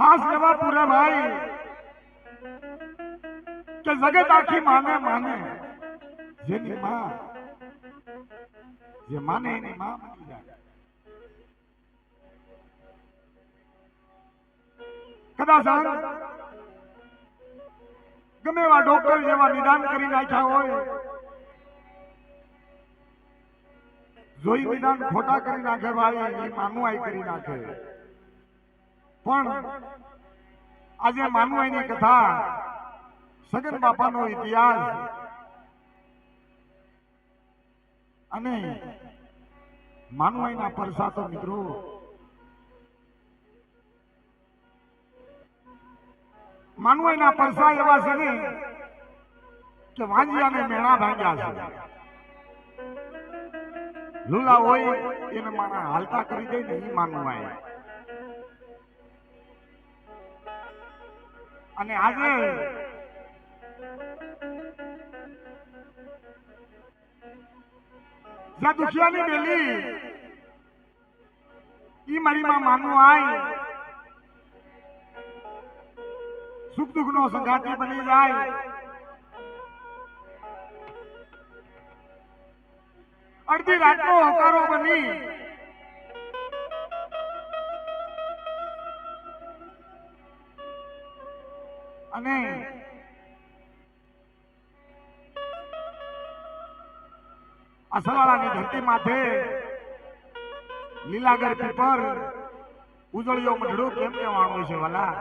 હાસ લેવા પૂરા ભાઈ કે જગત આખી માને માને જેની માં જે માને એની માં બની જાય. કદાચ ગમે એવા ડોક્ટર જેવા નિદાન કરી નાખ્યા હોય, જોઈ નિદાન ખોટા કરી નાખે ભાઈ, એ માનવાઈ કરી નાખે. પણ આજે માનવાઈની કથા, સગન બાપાનો ઇતિહાસ અને માનવાઈના પરસાતો મિત્રો માનવાઈના પરસા એવા છે ને કે વાંજિયાને મેણા ભાંગ્યા છે. લુલા હોય એને માણા હાલતા કરી દે ને એ માનવાઈ. અને આજે જ્યાં દુખિયાની ડેલી ઈ મારી માં માનવું આય, સુખ દુઃખ નો સંગાતી બની જાય. અડધી રાતનો હોકારો બની અને અસલાળાની ધરતી માથે લીલાગર પીપર ઉજળિયો મઢડું કેમ કહેવાનું છે વાલા?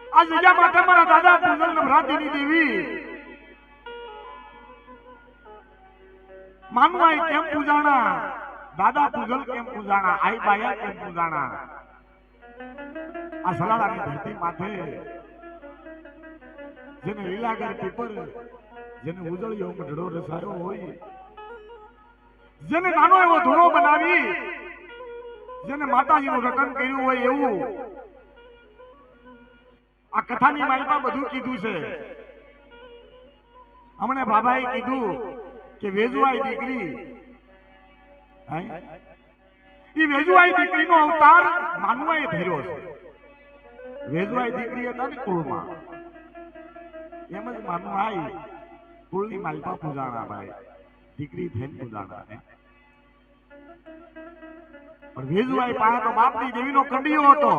આ જગ્યા માટે મારા દાદા પૂજલ નવરાત્રિની દેવી માનવાઈ કેમ પૂજાણા, દાદા પૂજલ કેમ પૂજાણા, આઈ બાયા કેમ પૂજાણા? આ સલાળાની ધરતી માથે જેને લીલાગર પીપર, જેને ઉજળિયો મઢડો રસાયો હોય, જેને નાનો એવો ધૂળો બનાવી, જેને માતાજીનું રટન કર્યું હોય એવું આ કથાની માલમાં બધું કીધું છે. હમણે બાબાએ કીધું કે વેજુઆઈ દીકરી, એ વેજુઆઈ દીકરીનો અવતાર માનવાએ ધર્યો છે. વેજુઆઈ દીકરી હતા ને કુળમાં, એમ જ માનવાઈ કુળની માલપા પૂજાણા ભાઈ, દીકરી થઈને પૂજાણા ને. પણ વેજુઆઈ પાસે તો બાપની દેવીનો કંડિયો હતો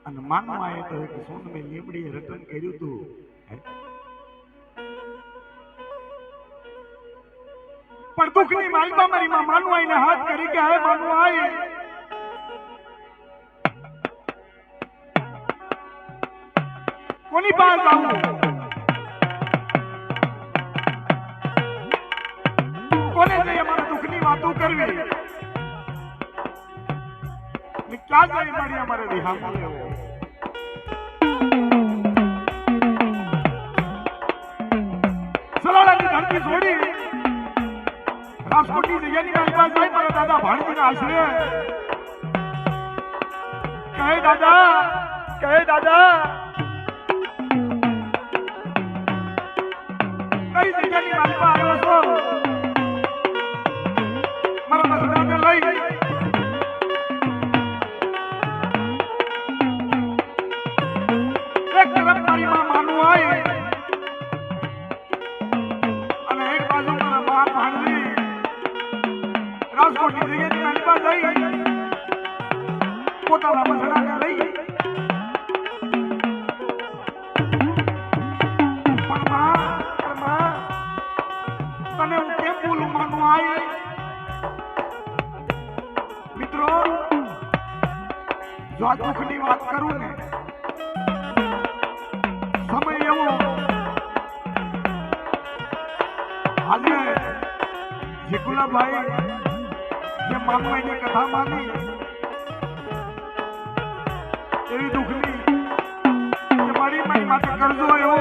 અને માનવાએ તો એક સોનમે લીમડીએ રટન કર્યું હતું. પણ દુઃખની માલપા મારી માં માનવાઈને હાથ કરી કે હે માનવાઈ, કોની પાસે આવું, કોને જઈ અમારા દુઃખની વાતો કરવી, ક્યાં જઈ મળી અમારે વિહામાં લેવો? સલાળાની ધરતી છોડી રાજકોટની જગ્યાની મારી પાસે જાય મારા દાદા ભાણજીના આશરે. કહે દાદા, કહે દાદા, કઈ જગ્યાની મારી પાસે આવ્યો છો? મારા મસડાને લઈ એક તરફ મારી માં માનવું હોય અને એક બાજુ મારા બાપ ભાણજી રાજકોટની જગ્યાની મારી પાસે જઈ પોતાના મસડાને લઈ. તને હું કેમ બોલું માનવું આય? મિત્રો, જો આ દુઃખની વાત કરું ને, સમય એવો આજે જીકુલાભાઈ જે માનવાઈની કથા માની એવી દુઃખની કે મારી માટે કરજો એવો,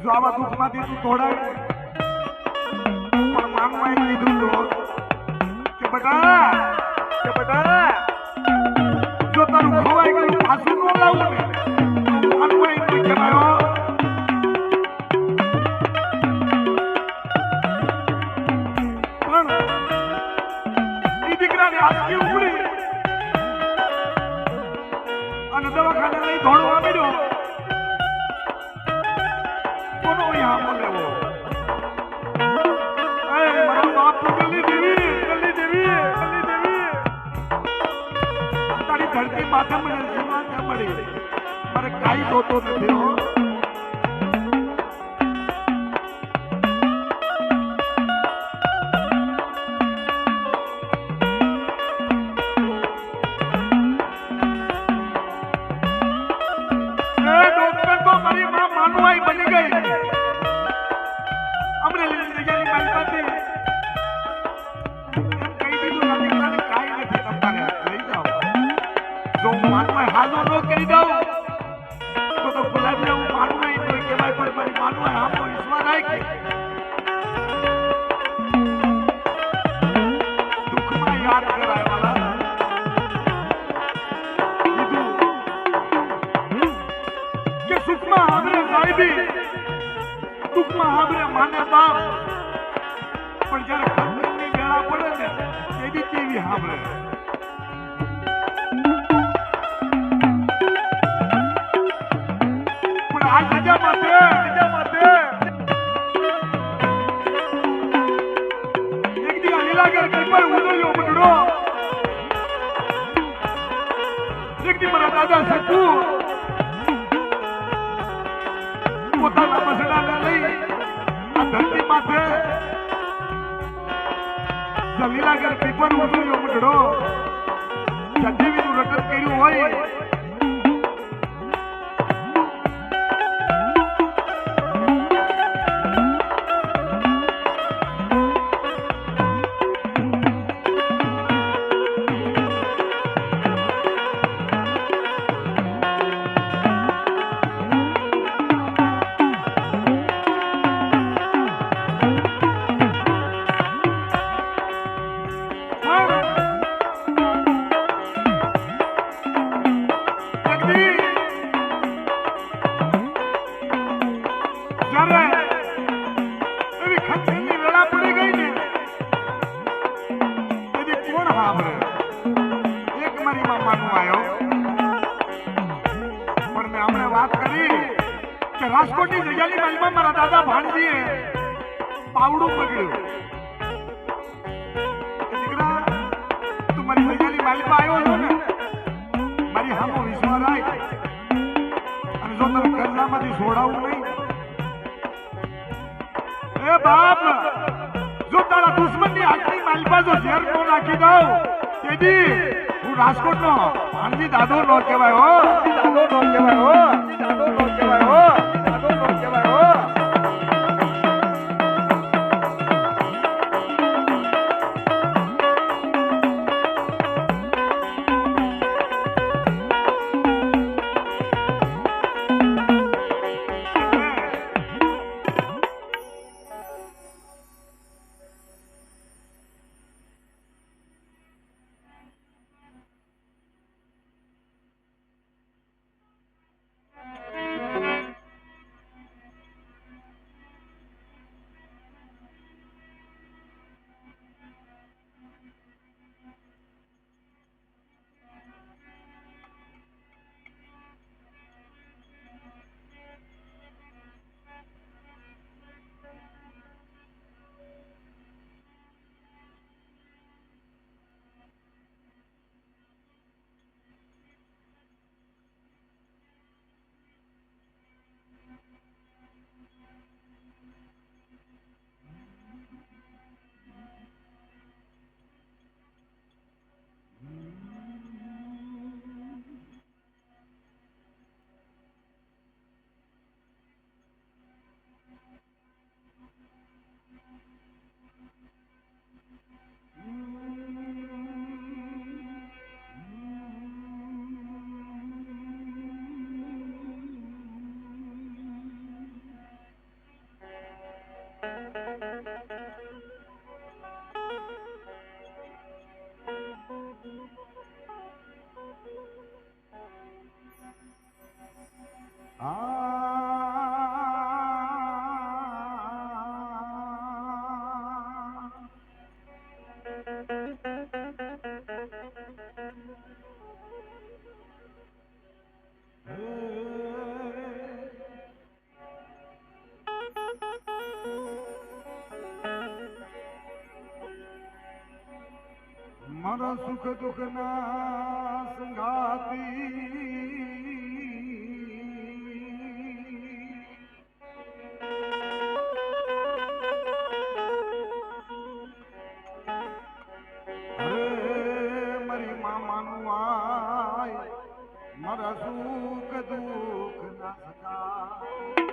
જો આવા દુઃખમાંથી તું તોડાય. પણ માનવાએ કીધું તો કે બેટા જો તારું ખવાઈ ગયું પાછું ન લાવું ને, માનવાએ કહેવાયો પણ દોડવા મળ્યો કોનો યામો લેવો એ મારા બાપ ગલી દેવી તારી ધરતી માથે મને જીવવા ન મળી મારે કાઈ જોતો નથી હો બની ગઈ અમરેલી જગ્યાની માલપાથી એમ કહી દીધું નથી કાઈ નથી તમારે લઈ જાઓ જો માનવા હાલો ન કરી દઉં તો ગુલાબને હું માનું નહીં તો કહેવાય પણ મારી માનવા આમનો વિશ્વાસ રાખે દુઃખમાં યાદ કરાય વાલા કીધું કે સુખમાં આપણે સાહેબી દુઃખમાં આપણે માને બાપ પણ જ્યારે ખંડની વેળા પડે ને એવી કેવી સાંભળે પણ આ જજા માટે એક દી લીલાગર કીપર ઉડ્યો મંડળો એક દી મારા દાદા સચુ પોતાના મસડાને લઈ આ ધરતી માથે જલીલાગર પીપર ઉતર્યો મંડળો સંજીવીનું રટન કર્યું હોય રાજકોટની જગ્યાની મહેલમાં મારા દાદા ભાણજીએ પાવડું પકડ્યું દીકરા તું મારી જગ્યાની મહેલમાં આવ્યો છો ને મારી હામો વિશ્વાસ રાખ અને જો તને કરજામાંથી છોડાવું નહીં એ બાપ જો તારા દુશ્મનની હાથની મહેલમાં જો ઝેર નો નાખી દઉં તેથી હું રાજકોટનો ભાણજી દાદો નો કહેવાય હો દાદો નો કહેવાય હો દાદો નો કહેવાય હો મારા સુખ દુઃખ ના સંગાતી મારી મામાનું આય મારા સુખ દુઃખ ના સંગાતી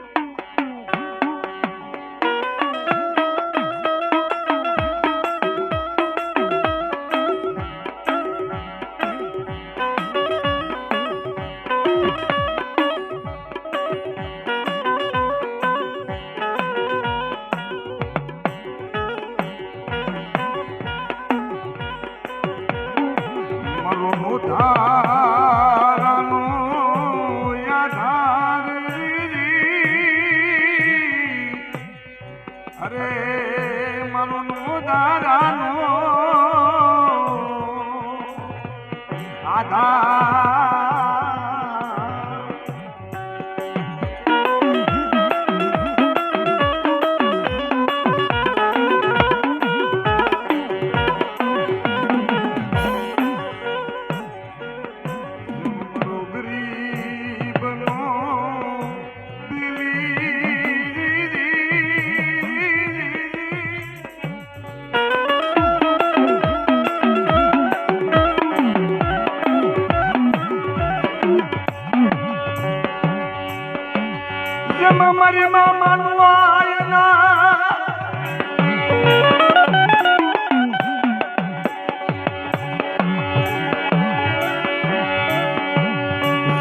મારી મામાનું આયના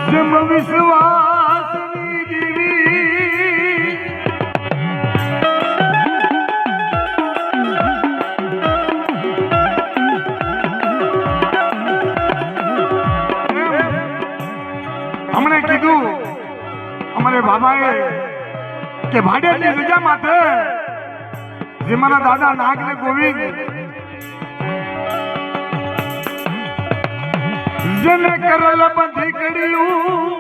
જેમ વિશ્વાસની દેવી હમણે કીધું અમારે બાબાએ કે ભાડેની રજા માટે જે મારા દાદા નાગ ને ગોવિંદ જેને કરેલ બધી કડ્યું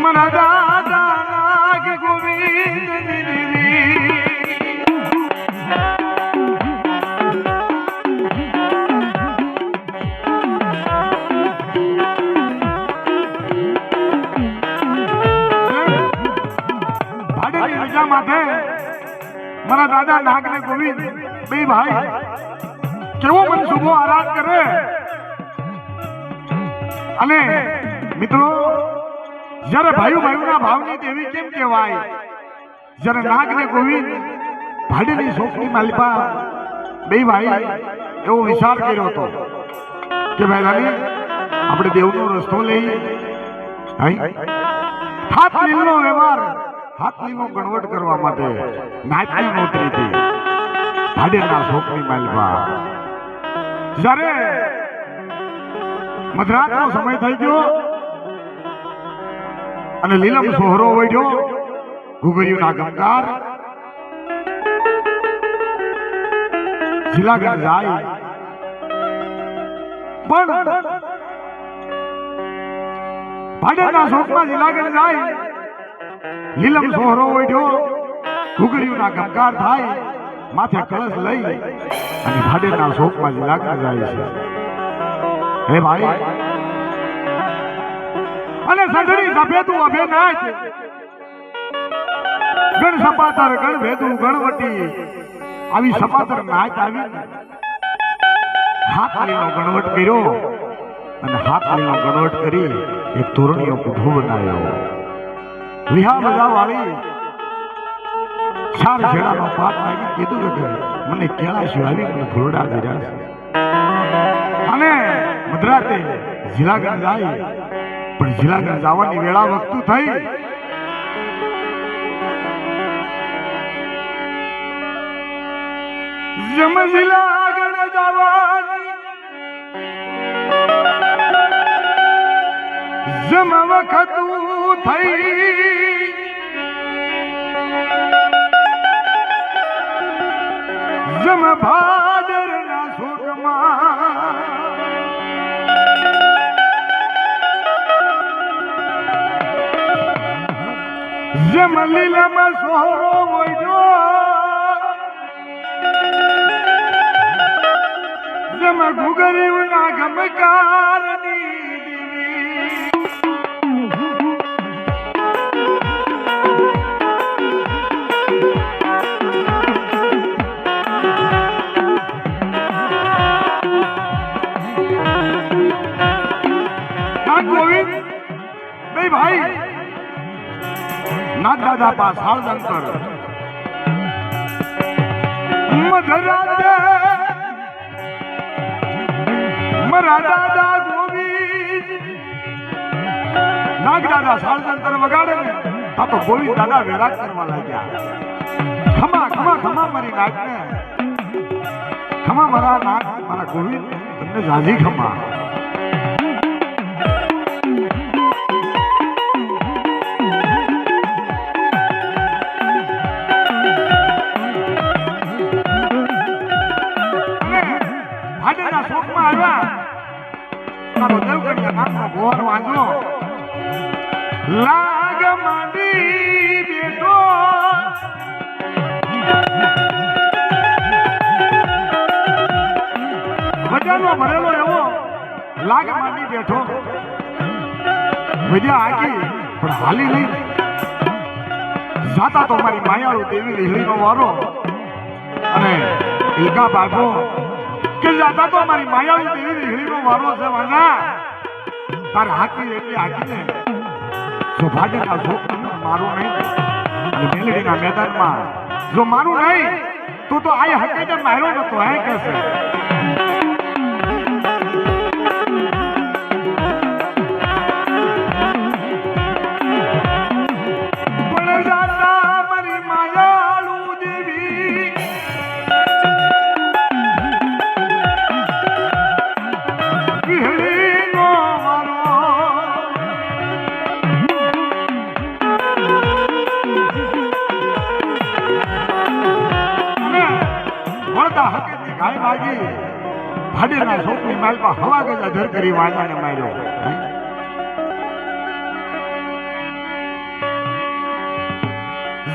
મારા દાદા નાગ ગોવિંદ માટે મારા દાદા નાગ ને ગોવિંદ બે ભાઈ કેવો મને શુભો આરાધ કરે અને મિત્રો જ્યારે ભાઈઓ ભાઈઓના ભાવની દેવી કેમ કહેવાય જ્યારે નાગ ને ગોવિંદ ભાડેની શોખની માલિપા બે ભાઈ એવો વિચાર કર્યો હતો કે ભાઈ રાની આપણે દેવનો રસ્તો લઈ હાથ લીલનો વ્યવહાર હાથલીનો ગણવટ કરવા માટે નાચની નોકરીથી ભાડેના શોખની માલપા જ્યારે મધરાતનો સમય થઈ ગયો અને લીલમ સોહરો વળ્યો ઘુઘરીઓના ગમકાર જિલ્લાગઢ જાય પણ ભાડેના શોખમાં જિલ્લાગઢ જાય લીલમ સોહરો ઓઢ્યો ઘુઘરીઓના ગમકાર થાય માથે કળશ લઈ અને ભાડેના શોકમાં લાગતા જાય છે હે ભાઈ અને સંઘડી સફેદું અભે નાચ ગણ સપાતર ગણ ભેદું ગણવટી આવી સપાતર નાચ આવી હાથલીનો ગણવટ કર્યો અને હાથલીનો ગણવટ કરી એક તોરણીયો કુઠો બનાવ્યો વિહા બધા વાળી ચાર છેડાનો પાટ લાગી કીધું કે મને કેળા આવી મને ઘોડા દીધા છે અને મધરાતે જિલ્લાગઢ જાય પણ જિલ્લાગઢ જવાની વેળા વખતું થઈ જમ જિલ્લાગઢ જવાની જમ વખતું થઈ જમ ભાદરના શોકમાં જમ લીલામાં સોહરો મોજો જેમ ઘુઘરીના ગમકારની દીવી ગોવિંદ બે ભાઈ નાથ દાદા પાસ હાલદંકર મધરાતે મરા દાદા ગોવિંદ નાગ દાદા સાલદંતર વગાડે ને તો ગોવિંદ દાદા વેરાગ કરવા લાગ્યા ખમા ખમા ખમા મારી નાગને ખમા મારા નાગ મારા ગોવિંદ તમને રાજી ખમા ગોર વાંજો લાગ માંડી બેઠો વજાનો ભરેલો એવો લાગ માંડી બેઠો વિદ્યા આગી પણ હાલી નહીં જાતા તો મારી માયાળુ દેવી રીહળીનો વારો અને ઇલકા બાગો કે જાતા તો મારી માયાળુ દેવી રીહળીનો વારો છે વાંજા તાર હાકી એટલી હાકીને જો ભાડેના છોકરાને મારું નહીં અને મેલડીના મેદાનમાં જો મારું નહીં તો આ હકીકત માર્યો નતો હે કહેશે પણ જાતા મારી માયાળુ દેવી વિહળીનો ગાય લાગી ભાડેના છોકરી માલમાં હવા ગજા ધર કરી વાંજાને માર્યો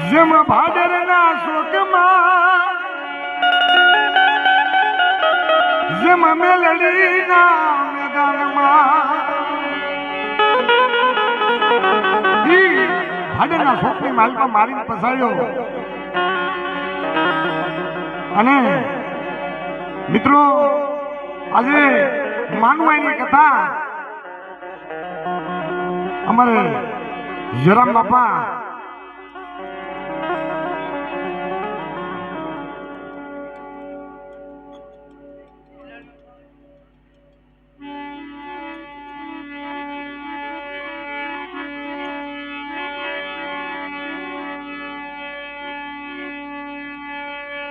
જેમ ભાડરના શોકમાં જેમ મેલડીના મેદાનમાં ભાડરના છોકરી માલમાં મારીને પસાડ્યો અને મિત્રો આજે માનવાઈની કથા અમારે જરામ બાપા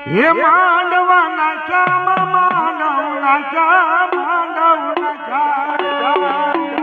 હે માંડવાના ચામ માંડવના ચામ માંડવના ચામ